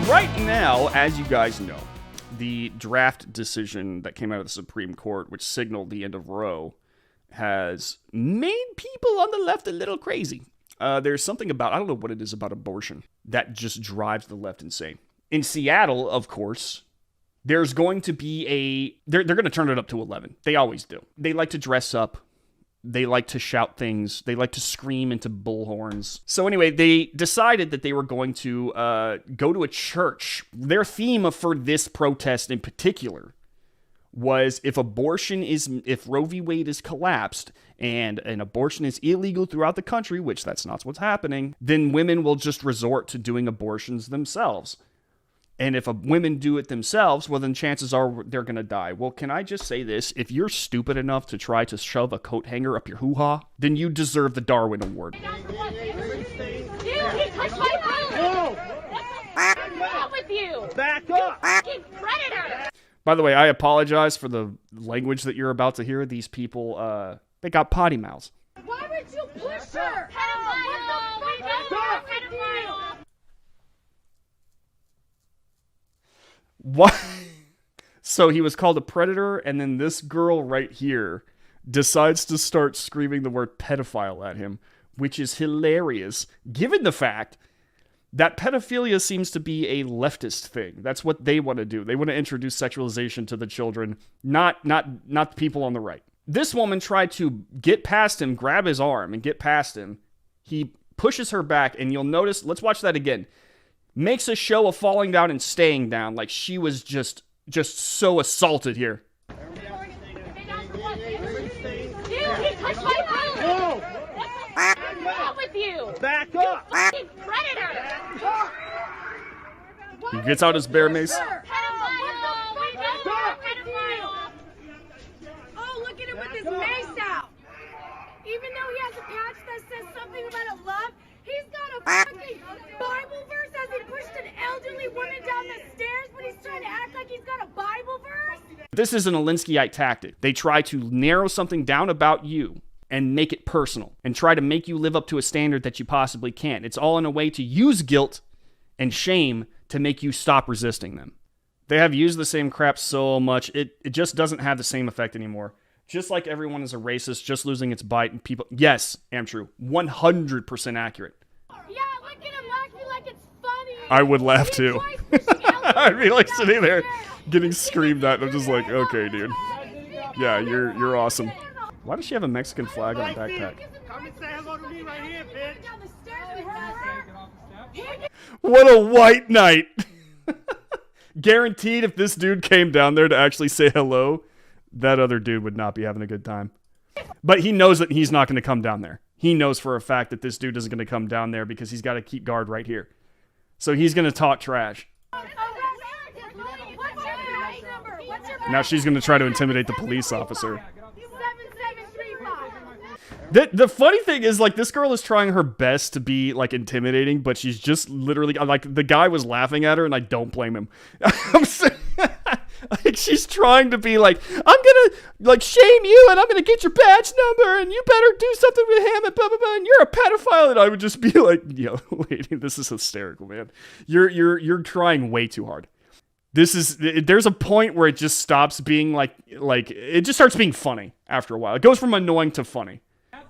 Right now, as you guys know, the draft decision that came out of the Supreme Court, which signaled the end of Roe, has made people on the left a little crazy. There's something about, I don't know what it is about abortion, that just drives the left insane. In Seattle, of course, there's going to be they're going to turn it up to 11. They always do. They like to dress up. They like to shout things. They like to scream into bullhorns. So anyway, they decided that they were going to go to a church. Their theme for this protest in particular was if Roe v. Wade is collapsed and an abortion is illegal throughout the country, which that's not what's happening, then women will just resort to doing abortions themselves. And if women do it themselves, well, then chances are they're going to die. Well, can I just say this? If you're stupid enough to try to shove a coat hanger up your hoo-ha, then you deserve the Darwin Award. Dude, he touched my phone! What's wrong with you? Back up! You fucking predator! By the way, I apologize for the language that you're about to hear. These people, they got potty mouths. Why would you push her? Pedophile! We know you're a pedophile! What? So he was called a predator, and then this girl right here decides to start screaming the word pedophile at him, which is hilarious, given the fact that pedophilia seems to be a leftist thing. That's what they want to do. They want to introduce sexualization to the children, not the people on the right. This woman tried to get past him, grab his arm, and get past him. He pushes her back, and you'll notice, let's watch that again. Makes a show of falling down and staying down like she was just so assaulted here. Dude, he touched my phone! What's wrong with you? Back up! You fucking predator! He gets out his bear mace. Pedophile! We know you're a pedophile! Oh, look at him with his mace out! Even though he has a patch that says something about a love, he's got a fucking Bible verse as he pushed an elderly woman down the stairs, but he's trying to act like he's got a Bible verse? This is an Alinskyite tactic. They try to narrow something down about you and make it personal and try to make you live up to a standard that you possibly can't. It's all in a way to use guilt and shame to make you stop resisting them. They have used the same crap so much, it just doesn't have the same effect anymore. Just like everyone is a racist, just losing its bite, and people... Yes, am true. 100% accurate. Yeah, look at him acting like it's funny. I would laugh too. I'd be like sitting there getting screamed at, and I'm just like, okay, dude. Yeah, you're awesome. Why does she have a Mexican flag on her backpack? Come and say hello to me right here, bitch. What a white knight. Guaranteed if this dude came down there to actually say hello, that other dude would not be having a good time. But he knows that he's not going to come down there. He knows for a fact that this dude isn't going to come down there because he's got to keep guard right here. So he's going to talk trash. Now she's going to try to intimidate the police officer. 7735. The funny thing is, like, this girl is trying her best to be, like, intimidating, but she's just literally, like, the guy was laughing at her, and I don't blame him. I'm saying, like, she's trying to be like, I'm gonna, like, shame you, and I'm gonna get your badge number, and you better do something with him, and blah, blah, blah, and you're a pedophile, and I would just be like, yo, lady, this is hysterical, man. You're trying way too hard. There's a point where it just stops being, like, it just starts being funny after a while. It goes from annoying to funny.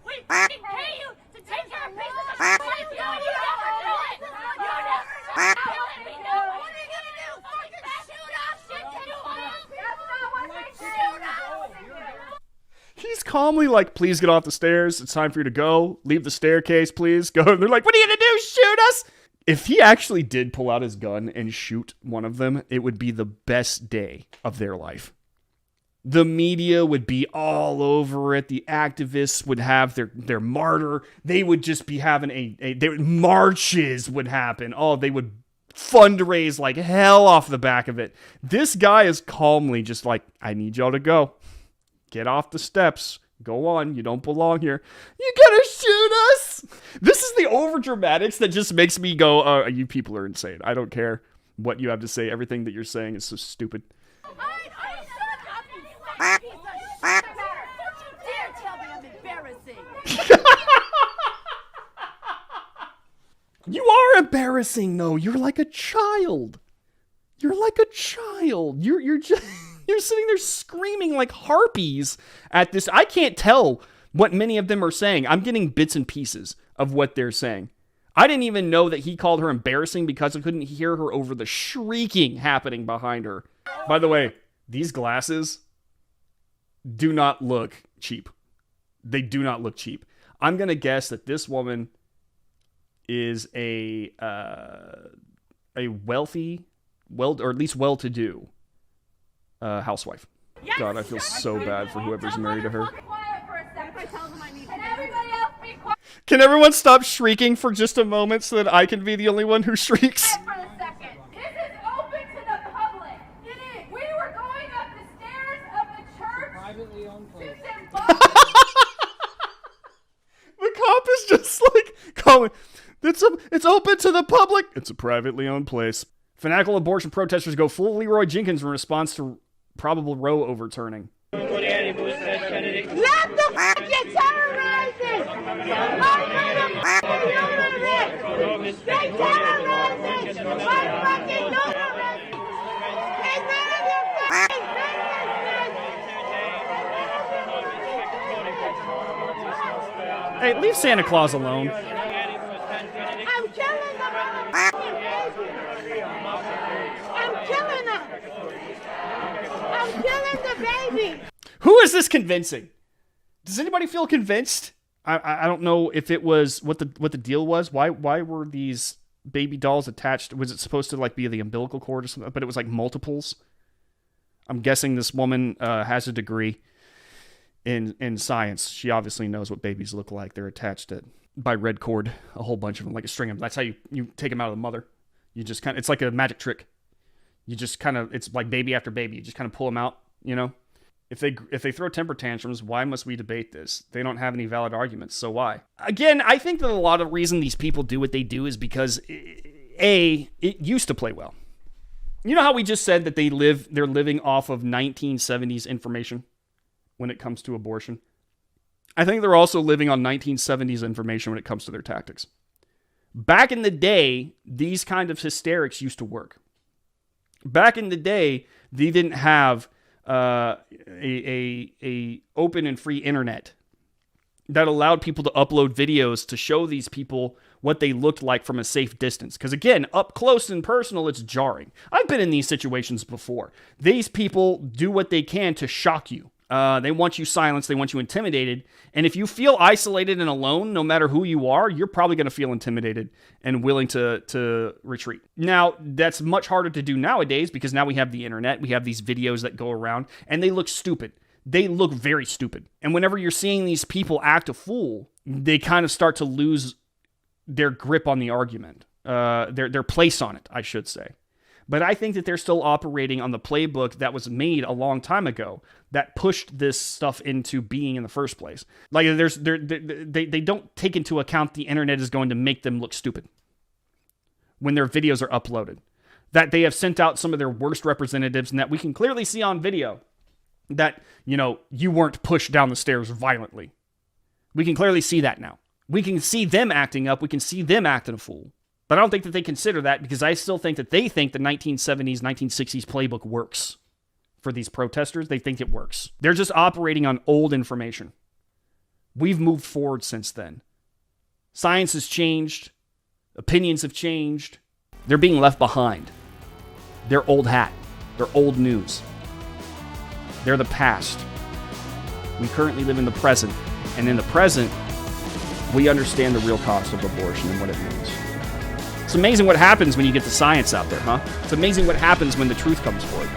We fucking pay you to take care of business of the place. You never do it! You never do it! We know what are you gonna do? Fucking shoot us! Shoot us! He's calmly like, please get off the stairs. It's time for you to go. Leave the staircase, please. Go. And they're like, what are you gonna do? Shoot us? If he actually did pull out his gun and shoot one of them, it would be the best day of their life. The media would be all over it. The activists would have their martyr. They would just be having marches would happen. Oh, they would fundraise like hell off the back of it. This guy is calmly just like, I need y'all to go. Get off the steps. Go on. You don't belong here. You gotta shoot us. This is the overdramatics that just makes me go, you people are insane. I don't care what you have to say. Everything that you're saying is so stupid. You are embarrassing, though. You're like a child. You're like a child. You're just you're sitting there screaming like harpies at this. I can't tell what many of them are saying. I'm getting bits and pieces of what they're saying. I didn't even know that he called her embarrassing because I couldn't hear her over the shrieking happening behind her. By the way, these glasses do not look cheap. They do not look cheap. I'm going to guess that this woman is a wealthy, or at least well-to-do housewife. God, I feel so bad for whoever's married to her. Can everyone stop shrieking for just a moment so that I can be the only one who shrieks? For a second. This is open to the public. It is. We were going up the stairs of the church. Privately owned place. The cop is just like calling. It's open to the public. It's a privately owned place. Fanatical abortion protesters go full Leroy Jenkins in response to probable Roe overturning. Let the fucking terrorizing! They terrorizing! I'm fucking terrorizing! Get rid of your fucking business! Hey, leave Santa Claus alone. I'm killing the motherfucking baby! I'm killing them! I'm killing the baby! Who is this convincing? Does anybody feel convinced? I don't know if it was what the deal was. Why were these baby dolls attached? Was it supposed to like be the umbilical cord or something? But it was like multiples. I'm guessing this woman has a degree in science. She obviously knows what babies look like. They're attached by red cord, a whole bunch of them, like a string of them. That's how you take them out of the mother. You just it's like a magic trick. You just it's like baby after baby. You just kind of pull them out, you know? If they throw temper tantrums, why must we debate this? They don't have any valid arguments, so why? Again, I think that a lot of reason these people do what they do is because, A, it used to play well. You know how we just said that they're living off of 1970s information when it comes to abortion? I think they're also living on 1970s information when it comes to their tactics. Back in the day, these kind of hysterics used to work. Back in the day, they didn't have a open and free internet that allowed people to upload videos to show these people what they looked like from a safe distance. Because again, up close and personal, it's jarring. I've been in these situations before. These people do what they can to shock you. They want you silenced. They want you intimidated. And if you feel isolated and alone, no matter who you are, you're probably going to feel intimidated and willing to retreat. Now, that's much harder to do nowadays because now we have the internet. We have these videos that go around and they look stupid. They look very stupid. And whenever you're seeing these people act a fool, they kind of start to lose their grip on the argument, their place on it, I should say. But I think that they're still operating on the playbook that was made a long time ago that pushed this stuff into being in the first place. Like they don't take into account the internet is going to make them look stupid when their videos are uploaded. That they have sent out some of their worst representatives and that we can clearly see on video that, you weren't pushed down the stairs violently. We can clearly see that now. We can see them acting up. We can see them acting a fool. But I don't think that they consider that because I still think that they think the 1970s, 1960s playbook works for these protesters. They think it works. They're just operating on old information. We've moved forward since then. Science has changed. Opinions have changed. They're being left behind. They're old hat. They're old news. They're the past. We currently live in the present. And in the present, we understand the real cost of abortion and what it means. It's amazing what happens when you get the science out there, huh? It's amazing what happens when the truth comes forward.